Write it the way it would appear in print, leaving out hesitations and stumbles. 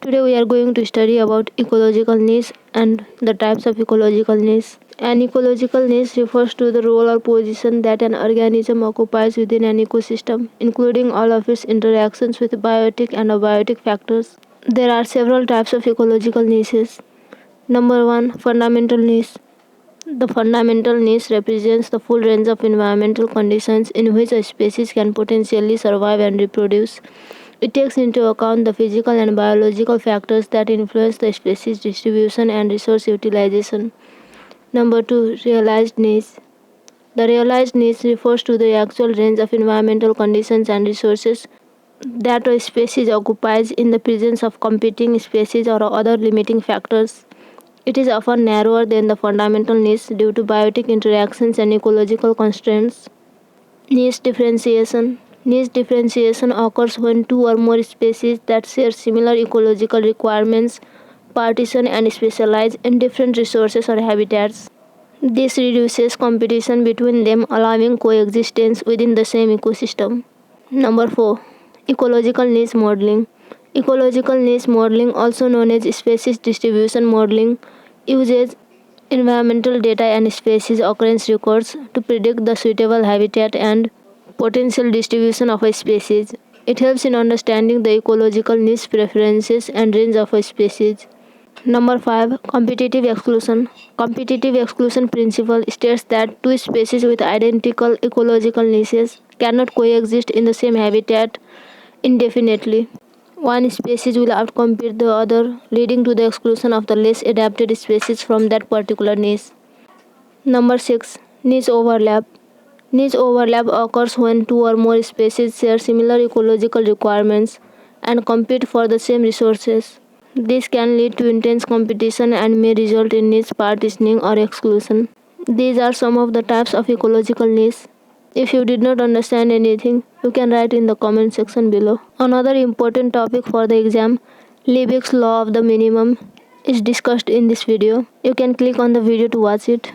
Today we are going to study about ecological niche and the types of ecological niche. An ecological niche refers to the role or position that an organism occupies within an ecosystem, including all of its interactions with biotic and abiotic factors. There are several types of ecological niches. Number 1. Fundamental niche. The fundamental niche represents the full range of environmental conditions in which a species can potentially survive and reproduce. It takes into account the physical and biological factors that influence the species distribution and resource utilization. Number 2. Realized niche. The realized niche refers to the actual range of environmental conditions and resources that a species occupies in the presence of competing species or other limiting factors. It is often narrower than the fundamental niche due to biotic interactions and ecological constraints. Niche differentiation. Niche differentiation occurs when two or more species that share similar ecological requirements partition and specialize in different resources or habitats. This reduces competition between them, allowing coexistence within the same ecosystem. Number 4. Ecological niche modeling. Ecological niche modeling, also known as species distribution modeling, uses environmental data and species occurrence records to predict the suitable habitat and potential distribution of a species. It helps in understanding the ecological niche preferences and range of a species. Number 5. Competitive exclusion. Competitive exclusion principle states that two species with identical ecological niches cannot coexist in the same habitat indefinitely. One species will outcompete the other, leading to the exclusion of the less adapted species from that particular niche. Number 6. Niche overlap. Niche overlap occurs when two or more species share similar ecological requirements and compete for the same resources. This can lead to intense competition and may result in niche partitioning or exclusion. These are some of the types of ecological niche. If you did not understand anything, you can write in the comment section below. Another important topic for the exam, Liebig's law of the minimum, is discussed in this video. You can click on the video to watch it.